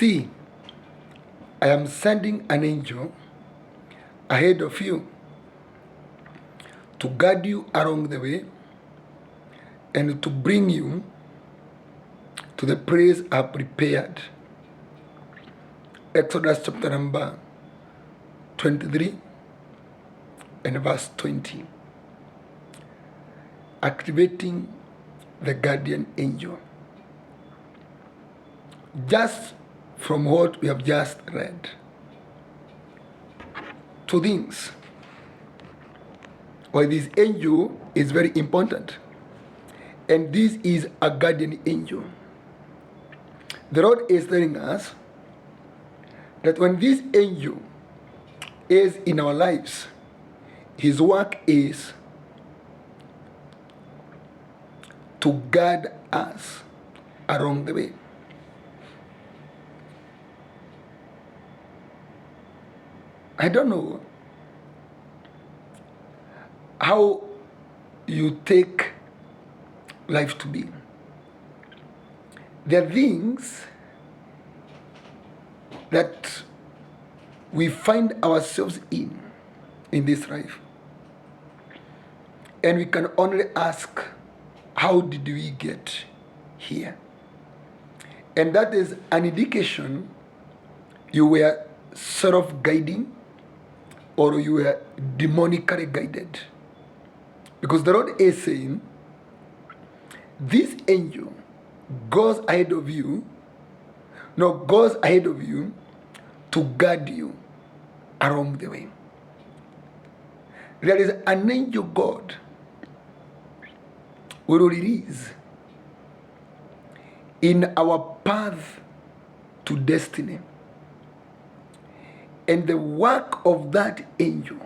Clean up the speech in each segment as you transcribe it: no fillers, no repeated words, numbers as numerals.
See, I am sending an angel ahead of you to guide you along the way and to bring you to the place I prepared. Exodus chapter number 23 and verse 20. Activating the guardian angel. Just from what we have just read, two things why this angel is very important. And this is a guardian angel. The Lord is telling us that when this angel is in our lives, his work is to guide us along the way. I don't know how you take life to be. There are things that we find ourselves in this life, and we can only ask, how did we get here? And that is an indication you were self-guiding or you were demonically guided. Because the Lord is saying, this angel goes ahead of you to guide you along the way. There is an angel God will release in our path to destiny. And the work of that angel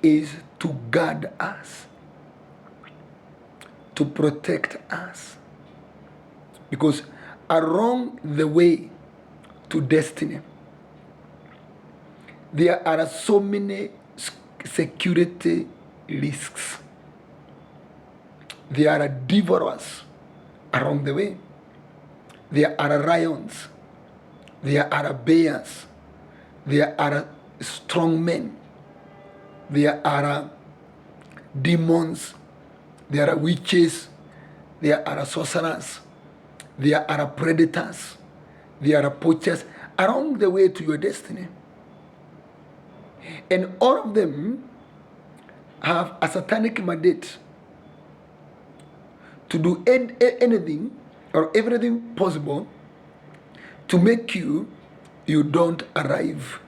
is to guard us, to protect us. Because along the way to destiny, there are so many security risks. There are devourers along the way. There are lions. There are bears. There are strong men. There are demons. There are witches. There are sorcerers. There are predators. There are poachers along the way to your destiny. And all of them have a satanic mandate to do anything or everything possible to make you don't arrive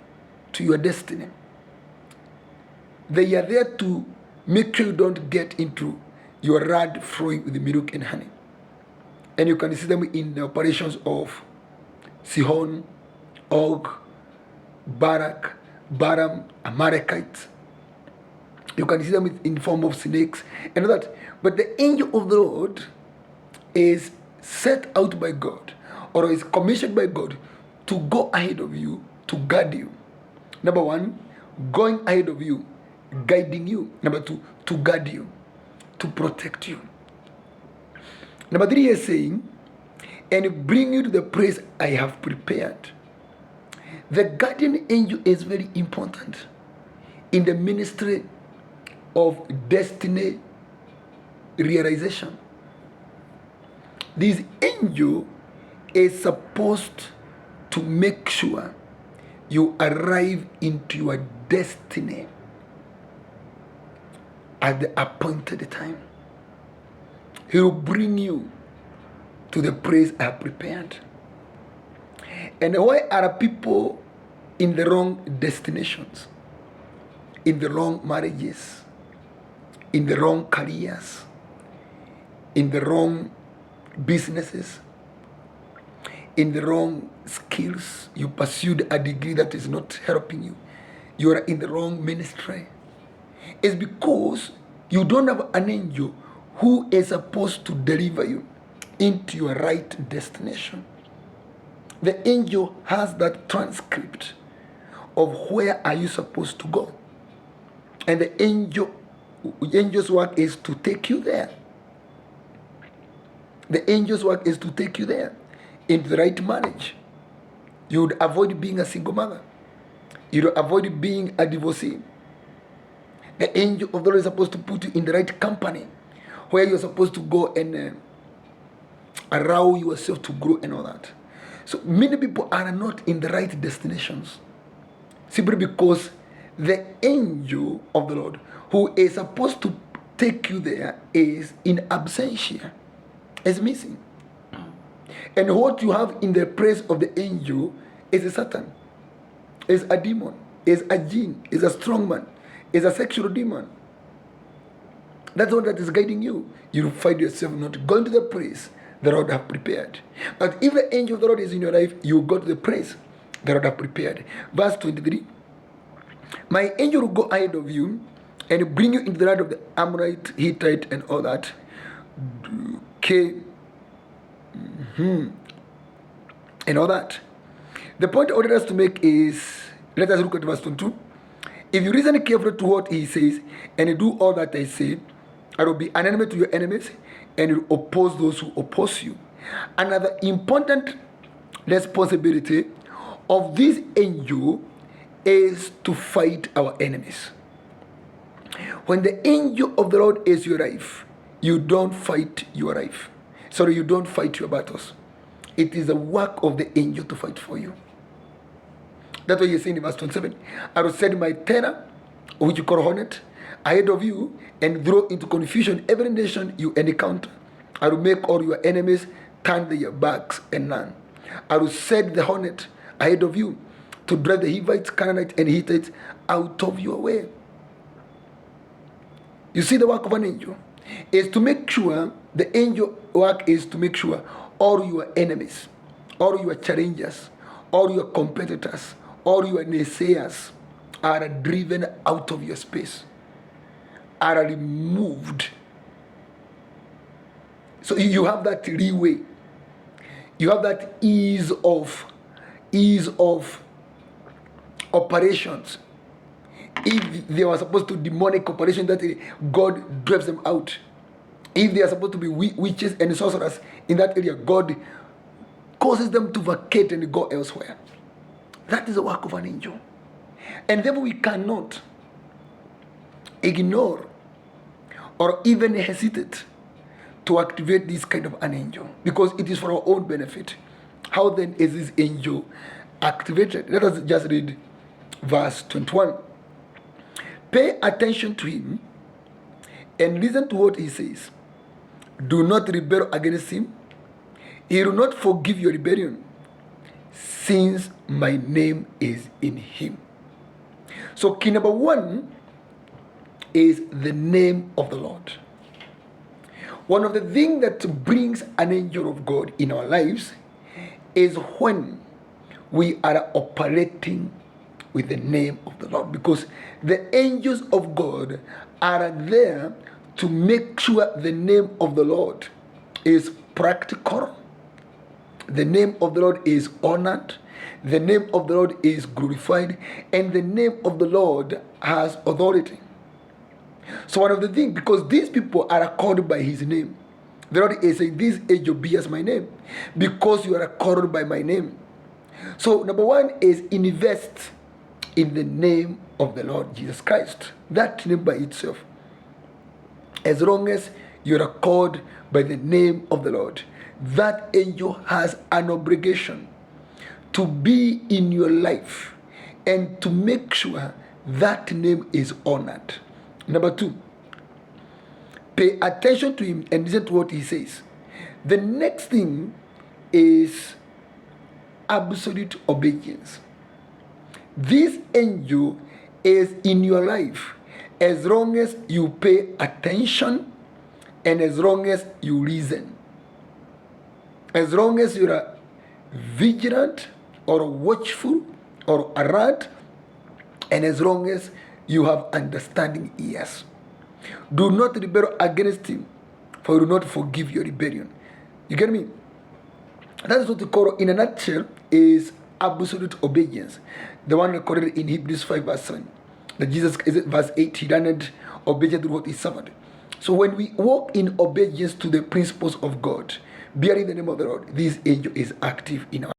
to your destiny. They are there to make sure you don't get into your rod flowing with milk and honey. And you can see them in the operations of Sihon, Og, Barak, Balaam, Amalekites. You can see them in the form of snakes and all that. But the angel of the Lord is set out by God, or is commissioned by God to go ahead of you, to guide you. Number one, going ahead of you, guiding you. Number two, to guard you, to protect you. Number three is saying, and bring you to the place I have prepared. The guardian angel is very important in the ministry of destiny realization. This angel is supposed to make sure you arrive into your destiny at the appointed time. He will bring you to the place I have prepared. And why are people in the wrong destinations, in the wrong marriages, in the wrong careers, in the wrong businesses, in the wrong skills? You pursued a degree that is not helping you. You are in the wrong ministry. It's because you don't have an angel who is supposed to deliver you into your right destination. The angel has that transcript of where are you supposed to go. And the angel's work is to take you there. The angel's work is to take you there into the right marriage, You would avoid being a single mother. You would avoid being a divorcee. The angel of the Lord is supposed to put you in the right company where you're supposed to go and allow yourself to grow and all that. So many people are not in the right destinations simply because the angel of the Lord who is supposed to take you there is in absentia, is missing. And what you have in the place of the angel is a Satan, is a demon, is a jinn, is a strong man, is a sexual demon. That's what that is guiding you. You find yourself not going to the place the Lord have prepared. But if the angel of the Lord is in your life, you go to the place the Lord have prepared. Verse 23. My angel will go ahead of you and bring you into the land of the Amorite, Hittite, and all that. Okay. And all that. The point I wanted us to make is, let us look at verse 22. If you listen carefully to what he says and you do all that I say, I will be an enemy to your enemies and you will oppose those who oppose you. Another important responsibility of this angel is to fight our enemies. When the angel of the Lord is your life, you don't fight your life. Sorry, you don't fight your battles. It is the work of the angel to fight for you. That's what you're saying in verse 27. I will send my terror, which you call hornet, ahead of you and throw into confusion every nation you encounter. I will make all your enemies turn their backs and run. I will send the hornet ahead of you to drive the Hivites, Canaanites, and Hittites out of your way. You see, the work of an angel is to make sure, the angel work is to make sure all your enemies, all your challengers, all your competitors, all your naysayers are driven out of your space, are removed. So you have that leeway. You have that ease of operations. If they were supposed to demonic operation, that God drives them out. If they are supposed to be witches and sorcerers in that area, God causes them to vacate and go elsewhere. That is the work of an angel. And therefore we cannot ignore or even hesitate to activate this kind of an angel, because it is for our own benefit. How then is this angel activated? Let us just read verse 21. Pay attention to him and listen to what he says. Do not rebel against him. He will not forgive your rebellion, since my name is in him. So key number one is the name of the Lord. One of the things that brings an angel of God in our lives is when we are operating with the name of the Lord, because the angels of God are there to make sure the name of the Lord is practical, the name of the Lord is honored, the name of the Lord is glorified, and the name of the Lord has authority. So one of the things, because these people are called by his name, the Lord is saying, this angel bears my name, because you are called by my name. So number one is invest in the name of the Lord Jesus Christ. That name by itself. As long as you are called by the name of the Lord, that angel has an obligation to be in your life and to make sure that name is honored. Number two, pay attention to him and listen to what he says. The next thing is absolute obedience. This angel is in your life as long as you pay attention and as long as you listen. As long as you are vigilant or watchful or alert, and as long as you have understanding ears. Do not rebel against him, for he will not forgive your rebellion. You get me? That is what we call, in a nutshell, is absolute obedience. The one recorded in Hebrews 5 verse 7. That Jesus, is it verse 8, he learned obedience to what he suffered. So when we walk in obedience to the principles of God, bearing the name of the Lord, this angel is active in our